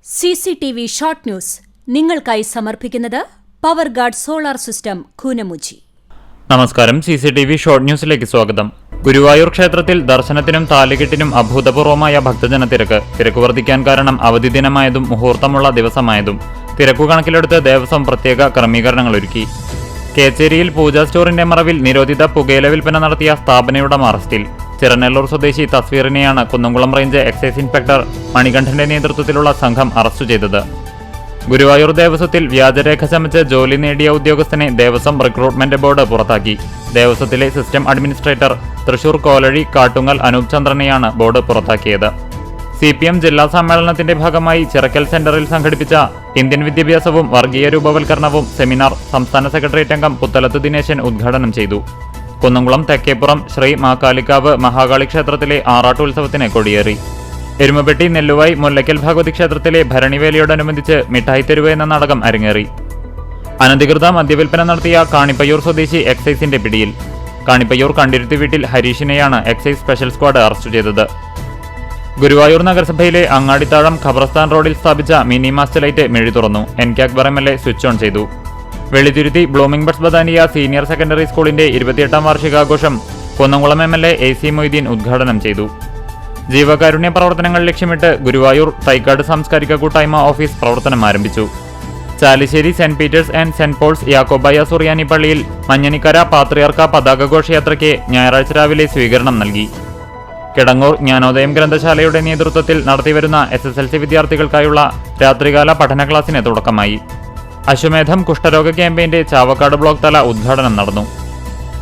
CCTV short news നിങ്ങൾക്കായി സമർപ്പിക്കുന്നത് power guard solar system Koonamuchi. നമസ്കാരം. CCTV ഷോർട്ട് ന്യൂസിലേക്ക് സ്വാഗതം. ഗുരുവായൂർ ക്ഷേത്രത്തിൽ ദർശനത്തിനും താലികെട്ടിനും അഭൂതപൂർവമായ ഭക്തജന തിരക്ക് വർദ്ധിക്കാൻ കാരണം അവധി ദിനമായതും മുഹൂർത്തമുള്ള ദിവസമായതും തിരക്കു കണക്കിലെടുത്ത് ദേവസ്വം പ്രത്യേക ക്രമീകരണങ്ങൾ ഒരുക്കി. കേച്ചേരിയിൽ പൂജാ സ്റ്റോറിന്റെ മറവിൽ നിരോധിത പുകയില വിൽപ്പന നടത്തിയ സ്ഥാപനയുടെ അറസ്റ്റിൽ. ചിറനെല്ലൂർ സ്വദേശി തസ്വീറിനെയാണ് കുന്നംകുളം റേഞ്ച് എക്സൈസ് ഇൻസ്പെക്ടർ മണികണ്ഠന്റെ നേതൃത്വത്തിലുള്ള സംഘം അറസ്റ്റ് ചെയ്തത്. ഗുരുവായൂർ ദേവസ്വത്തിൽ വ്യാജരേഖ ചമച്ച് ജോലി നേടിയ ഉദ്യോഗസ്ഥനെ ദേവസ്വം റിക്രൂട്ട്മെന്റ് ബോർഡ് പുറത്താക്കി. ദേവസ്വത്തിലെ സിസ്റ്റം അഡ്മിനിസ്ട്രേറ്റർ തൃശൂർ കോലഴി കാട്ടുങ്ങൽ അനൂപ് ചന്ദ്രനെയാണ് ബോർഡ് പുറത്താക്കിയത്. CPM ജില്ലാ സമ്മേളനത്തിന്റെ ഭാഗമായി ചിറക്കൽ സെന്ററിൽ സംഘടിപ്പിച്ച ഇന്ത്യൻ വിദ്യാഭ്യാസവും വർഗീയ രൂപവൽക്കരണവും സെമിനാർ സംസ്ഥാന സെക്രട്ടേറിയറ്റ് അംഗം പുത്തലത്ത് ദിനേശൻ ഉദ്ഘാടനം ചെയ്തു. കുന്നംകുളം തെക്കേപ്പുറം ശ്രീ മാക്കാലിക്കാവ് മഹാകാളി ക്ഷേത്രത്തിലെ ആറാട്ടുത്സവത്തിന് കൊടിയേറി. എരുമപ്പെട്ടി നെല്ലുവായി മുല്ലയ്ക്കൽ ഭഗവതി ക്ഷേത്രത്തിലെ ഭരണിവേലയോടനുബന്ധിച്ച് മിഠായി തെരുവ് എന്ന നാടകം അരങ്ങേറി. അനധികൃത മദ്യവിൽപ്പന നടത്തിയ കാണിപ്പയ്യൂർ സ്വദേശി എക്സൈസിന്റെ പിടിയിൽ. കാണിപ്പയ്യൂർ കണ്ടിരുത്തി വീട്ടിൽ ഹരീഷിനെയാണ് എക്സൈസ് സ്പെഷ്യൽ സ്ക്വാഡ് അറസ്റ്റ് ചെയ്തത്. ഗുരുവായൂർ നഗരസഭയിലെ അങ്ങാടിത്താഴം ഖബർസ്ഥാൻ റോഡിൽ സ്ഥാപിച്ച മിനി മാസ്റ്റ് ലൈറ്റ് മെഴി തുറന്നു. NK Akbar MLA switch on ചെയ്തു. Vellithuruthy blooming buds Bethania senior secondary സ്കൂളിന്റെ 28ാം വാർഷികാഘോഷം കുന്നംകുളം MLA AC മൊയ്തീൻ ഉദ്ഘാടനം ചെയ്തു. ജീവകാരുണ്യ പ്രവർത്തനങ്ങൾ ലക്ഷ്യമിട്ട് ഗുരുവായൂർ തൈക്കാട് സാംസ്കാരിക കൂട്ടായ്മ ഓഫീസ് പ്രവർത്തനം ആരംഭിച്ചു. Chalissery saint Peter's and saint Paul's യാക്കോബായ സുറിയാനി പള്ളിയിൽ മഞ്ഞനിക്കര പാത്രിയാർക്ക പതാക ഘോഷയാത്രയ്ക്ക് ഞായറാഴ്ച രാവിലെ സ്വീകരണം നൽകി. കിടങ്ങൂർ ജ്ഞാനോദയം ഗ്രന്ഥശാലയുടെ നേതൃത്വത്തിൽ നടത്തിവരുന്ന SSLC വിദ്യാർത്ഥികൾക്കായുള്ള രാത്രികാല പഠന ക്ലാസിന് തുടക്കമായി. അശ്വമേധം കുഷ്ഠരോഗ ക്യാമ്പയിന്റെ ചാവക്കാട് ബ്ലോക്ക് തല ഉദ്ഘാടനം നടന്നു.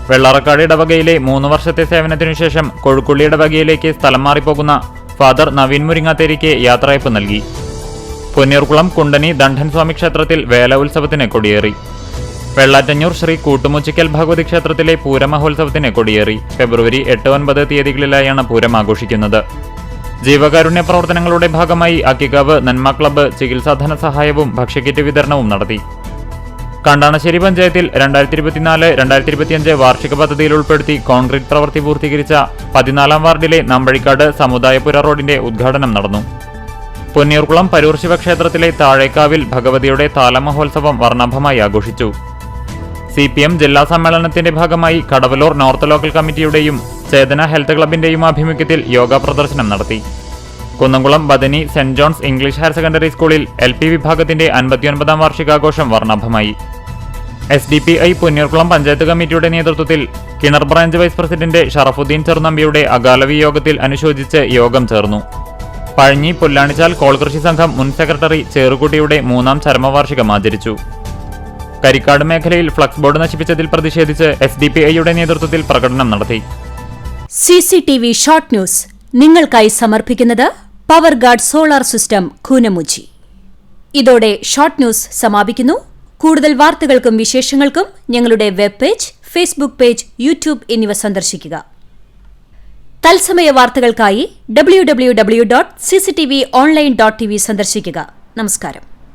വെള്ളാറക്കാട് ഇടവകയിലെ 3 വർഷത്തെ സേവനത്തിനുശേഷം കൊഴുക്കുള്ളി ഇടവകയിലേക്ക് സ്ഥലം മാറിപ്പോകുന്ന ഫാദർ നവീൻ മുരിങ്ങാത്തേരിക്ക് യാത്രയപ്പ് നൽകി. പൊന്നീർകുളം കുണ്ടനി ദണ്ഡൻ സ്വാമി ക്ഷേത്രത്തിൽ വേല ഉത്സവത്തിന് കൊടിയേറി. വെള്ളാറ്റഞ്ഞൂർ ശ്രീ കൂട്ടുമുച്ചിക്കൽ ഭഗവതി ക്ഷേത്രത്തിലെ പൂരമഹോത്സവത്തിന് കൊടിയേറി. ഫെബ്രുവരി 8, 9 തീയതികളിലായാണ് പൂരം ആഘോഷിക്കുന്നത്. ജീവകാരുണ്യ പ്രവർത്തനങ്ങളുടെ ഭാഗമായി അക്കിക്കാവ് നന്മ ക്ലബ്ബ് ചികിത്സാ ധനസഹായവും ഭക്ഷ്യക്കിറ്റ് വിതരണവും നടത്തി. കണ്ടാണശ്ശേരി പഞ്ചായത്തിൽ 2024-2025 വാർഷിക പദ്ധതിയിൽ ഉൾപ്പെടുത്തി കോൺക്രീറ്റ് പ്രവൃത്തി പൂർത്തീകരിച്ച 14ാം വാർഡിലെ നമ്പഴിക്കാട് സമുദായപുര റോഡിന്റെ ഉദ്ഘാടനം നടന്നു. പൊന്നീർകുളം പരൂർ ശിവക്ഷേത്രത്തിലെ താഴേക്കാവിൽ ഭഗവതിയുടെ താലമഹോത്സവം വർണ്ണാഭമായി ആഘോഷിച്ചു. CPM ജില്ലാ സമ്മേളനത്തിന്റെ ഭാഗമായി കടവലൂർ നോർത്ത് ലോക്കൽ കമ്മിറ്റിയുടെയും ചേതന ഹെൽത്ത് ക്ലബിന്റെയും ആഭിമുഖ്യത്തിൽ യോഗ പ്രദർശനം നടത്തി. Kunnamkulam Bethany saint John's English higher secondary സ്കൂളിൽ LP വിഭാഗത്തിന്റെ 59ാം വാർഷികാഘോഷം വർണ്ണാഭമായി. SDPI പൊന്നീർകുളം പഞ്ചായത്ത് കമ്മിറ്റിയുടെ നേതൃത്വത്തിൽ കിണർ ബ്രാഞ്ച് വൈസ് പ്രസിഡന്റ് ഷറഫുദ്ദീൻ ചെറുനമ്പിയുടെ അകാലവി യോഗത്തിൽ അനുശോചിച്ച് യോഗം ചേർന്നു. പഴഞ്ഞി പുല്ലാണിച്ചാൽ കോൾകൃഷി സംഘം മുൻ സെക്രട്ടറി ചേറുകുട്ടിയുടെ 3ാം ചരമവാർഷികം ആചരിച്ചു. കരിക്കാട് മേഖലയിൽ ഫ്ലക്സ് ബോർഡ് നശിപ്പിച്ചതിൽ പ്രതിഷേധിച്ച് SDPIയുടെ നേതൃത്വത്തിൽ പ്രകടനം നടത്തി. CCTV ഷോർട്ട് ന്യൂസ് നിങ്ങൾക്കായി സമർപ്പിക്കുന്നത് power guard solar system Koonamuchi. ഇതോടെ ഷോർട്ട് ന്യൂസ് സമാപിക്കുന്നു. കൂടുതൽ വാർത്തകൾക്കും വിശേഷങ്ങൾക്കും ഞങ്ങളുടെ web page, Facebook page, YouTube എന്നിവ സന്ദർശിക്കുക. തത്സമയ വാർത്തകൾക്കായി www.cctv online.tv സന്ദർശിക്കുക. നമസ്കാരം.